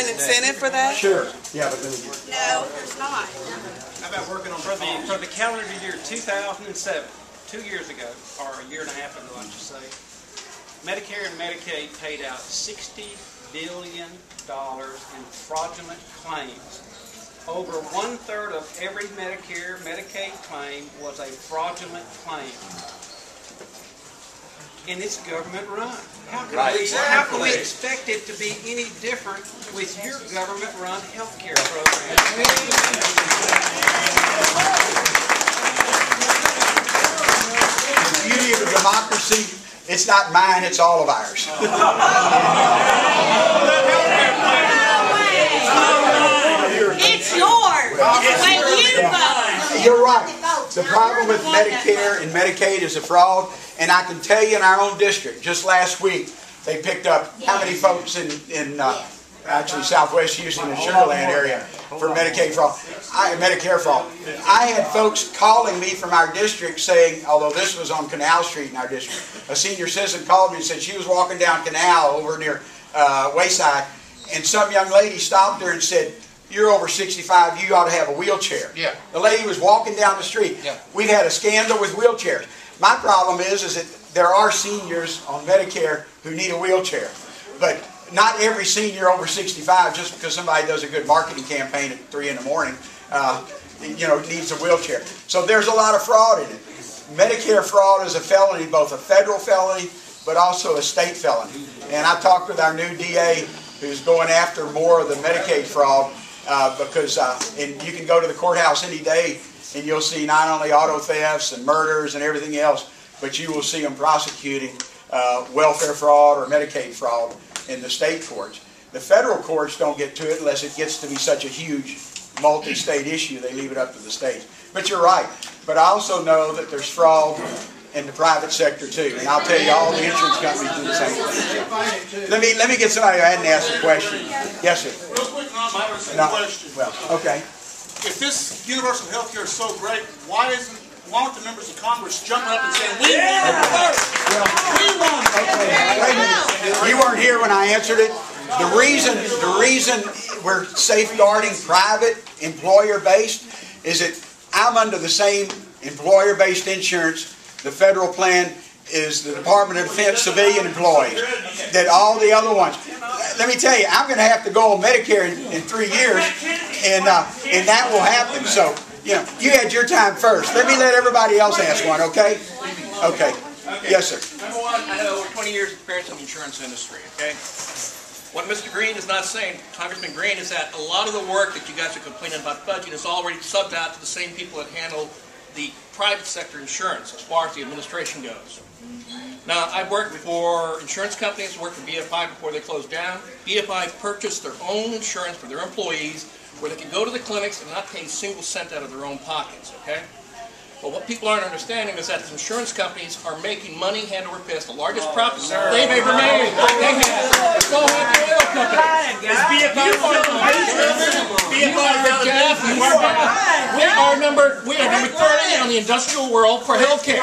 an incentive for that? Sure. Yeah, but then No, there's not. How about working on for the calendar year 2007, 2 years ago, or a year and a half ago, I should say, Medicare and Medicaid paid out $60 billion in fraudulent claims. Over 1/3 of every Medicare, Medicaid claim was a fraudulent claim. And it's government run. How can we expect it to be any different with your government run healthcare program? the beauty of a democracy, it's not mine, it's all of ours. It's yours. It's when you vote. You're right. The problem with Medicare and Medicaid is a fraud, and I can tell you in our own district, just last week, they picked up how many folks in actually Southwest Houston and Sugar Land area for Medicaid fraud, Medicare fraud. I had folks calling me from our district saying, although this was on Canal Street in our district, a senior citizen called me and said she was walking down Canal over near Wayside, and some young lady stopped her and said, "You're over 65, you ought to have a wheelchair." Yeah. The lady was walking down the street. Yeah. We've had a scandal with wheelchairs. My problem is that there are seniors on Medicare who need a wheelchair. But not every senior over 65, just because somebody does a good marketing campaign at 3 in the morning, needs a wheelchair. So there's a lot of fraud in it. Medicare fraud is a felony, both a federal felony, but also a state felony. And I talked with our new DA, who's going after more of the Medicaid fraud, because and you can go to the courthouse any day and you'll see not only auto thefts and murders and everything else, but you will see them prosecuting welfare fraud or Medicaid fraud in the state courts. The federal courts don't get to it unless it gets to be such a huge multi-state issue. They leave it up to the states. But you're right. But I also know that there's fraud in the private sector too. And I'll tell you, all the insurance companies do the same thing. Let me get somebody who hadn't asked a question. Yes, sir. Real quick, I have a question. Well, okay. If this universal health care is so great, why aren't the members of Congress jumping up and saying, "We want it first. We want it"? Okay. Wait a minute. You weren't here when I answered it. The reason we're safeguarding private employer-based is that I'm under the same employer-based insurance. The federal plan is the Department of Defense civilian employees. That all the other ones. Let me tell you, I'm going to have to go on Medicare in 3 years, and that will happen. So, you had your time first. Let everybody else ask one, okay? Okay. Yes, sir. Number one, I have over 20 years experience in the insurance industry, okay? What Mr. Green is not saying, Congressman Green, is that a lot of the work that you guys are complaining about budget is already subbed out to the same people that handle the private sector insurance as far as the administration goes. Now, I've worked for insurance companies, worked for BFI before they closed down. BFI purchased their own insurance for their employees where they could go to the clinics and not pay a single cent out of their own pockets, okay? But what people aren't understanding is that the insurance companies are making money hand over fist, the largest profits they've ever made. They have. Go ahead to the oil company. Is BFI we are number 30 on the industrial world for healthcare.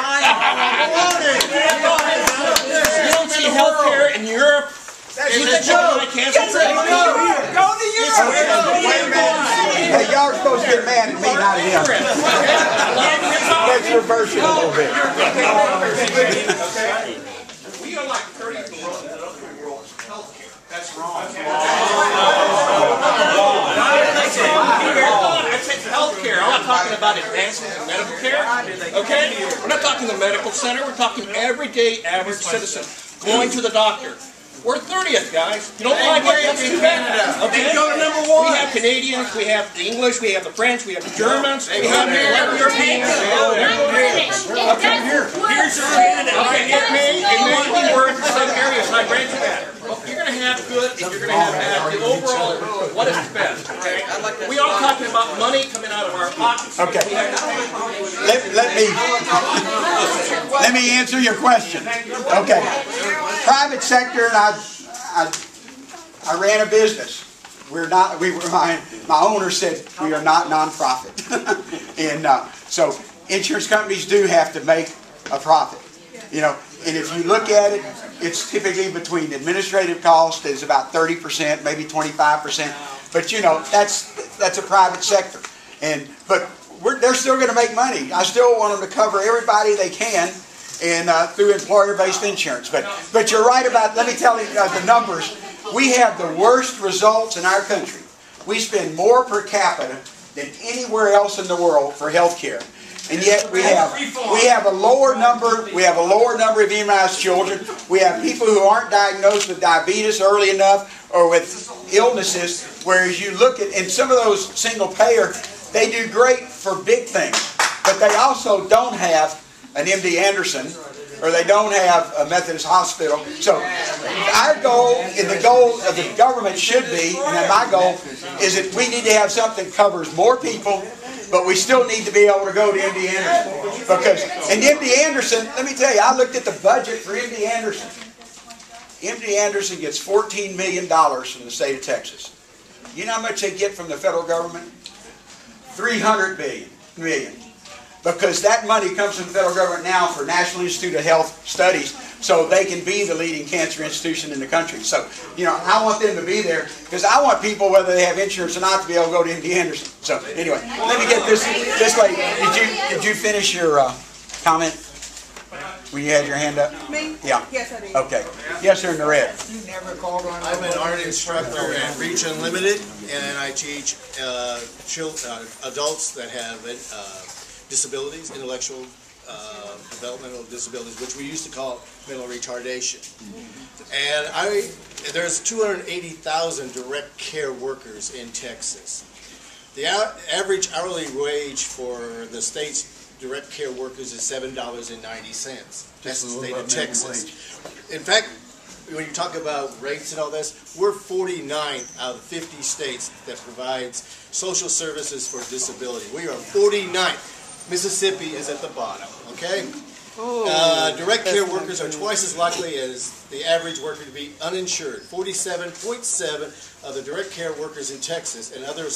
You don't see healthcare in Europe. You think I can't say Go to Europe. Hey, y'all are supposed to get mad at me, not at him. Let's reverse it a little bit. We are like 30 of the world and the other world is healthcare. That's wrong. I said healthcare. I'm not talking about advancements in medical care. Okay? We're not talking the medical center. We're talking everyday average citizen going to the doctor. We're 30th, guys. You don't like it? That's too bad. Okay? Go to number one. We have Canadians, we have the English, we have the French, we have the Germans, we have the Europeans. Here's your hand. Okay, it may be worse in some areas, and I grant you that. But you're going to have good and you're going to have bad. The overall, what is best? Okay? We are talking about money coming out of our pockets. Okay. Let me answer your question. Okay. Private sector, and I ran a business. My owner said we are not nonprofit, and so insurance companies do have to make a profit. And if you look at it, it's typically between administrative cost is about 30%, maybe 25%. But you know, that's a private sector. But they're still going to make money. I still want them to cover everybody they can, and through employer-based insurance. But you're right about. Let me tell you the numbers. We have the worst results in our country. We spend more per capita than anywhere else in the world for health care. And yet we have a lower number. We have a lower number of immunized children. We have people who aren't diagnosed with diabetes early enough or with illnesses. Whereas you look at, and some of those single payer, they do great for big things, but they also don't have an MD Anderson, or they don't have a Methodist hospital. So our goal, and the goal of the government should be, and my goal, is that we need to have something that covers more people. But we still need to be able to go to MD Anderson. And MD Anderson, let me tell you, I looked at the budget for MD Anderson. MD Anderson gets $14 million from the state of Texas. You know how much they get from the federal government? $300 million. Because that money comes from the federal government now for National Institute of Health Studies, so they can be the leading cancer institution in the country. So, you know, I want them to be there because I want people, whether they have insurance or not, to be able to go to MD Anderson. So, anyway, let me get this lady. Did you finish your comment when you had your hand up? Me? Yeah. Yes, I did. Okay. Yes, sir, in the red. I'm an art instructor at Reach Unlimited, and I teach adults that have disabilities, intellectual developmental disabilities, which we used to call mental retardation. And there's 280,000 direct care workers in Texas. The average hourly wage for the state's direct care workers is $7.90. That's the state of Texas. In fact, when you talk about rates and all this, we're 49th out of 50 states that provides social services for disability. We are 49th. Mississippi is at the bottom, okay? Direct care workers are twice as likely as the average worker to be uninsured. 47.7% of the direct care workers in Texas and other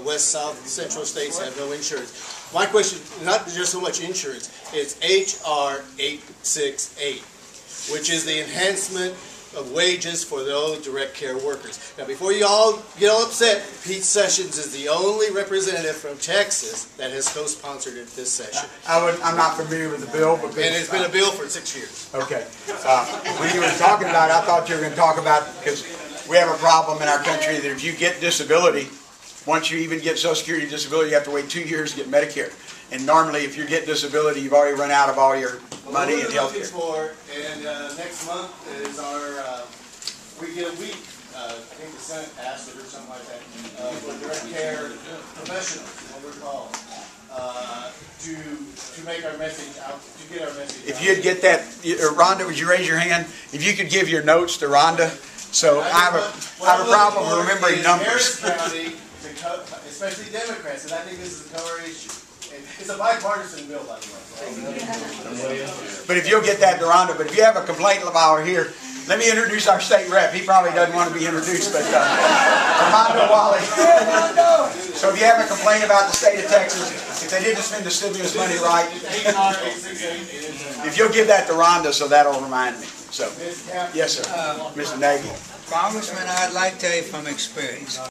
west, south, central states have no insurance. My question, not just so much insurance, it's HR 868, which is the enhancement of wages for those direct care workers. Now, before you all get all upset, Pete Sessions is the only representative from Texas that has co-sponsored it this session. I'm not familiar with the bill. Because, and it's been a bill for 6 years. Okay. When you were talking about it, I thought you were going to talk about, because we have a problem in our country that if you get disability, once you even get Social Security disability, you have to wait 2 years to get Medicare. And normally, if you get disability, you've already run out of all your money and health care. And next month is our, we get a week, I think the Senate passed it or something like that, for direct care professionals, what we're called, to make our message out, to get our message out. If you'd get that, Rhonda, would you raise your hand? If you could give your notes to Rhonda. So I have a problem remembering numbers. Harris County, especially Democrats, and I think this is a cover issue. It's a bipartisan bill, by the way. But if you'll get that to Rhonda, but if you have a complaint while we're here, let me introduce our state rep. He probably doesn't want to be introduced, but Armando Wally. So if you have a complaint about the state of Texas, if they didn't spend the stimulus money right, if you'll give that to Rhonda, so that'll remind me. So, yes, sir. Mr. Nagy. Congressman, I'd like to tell you from experience.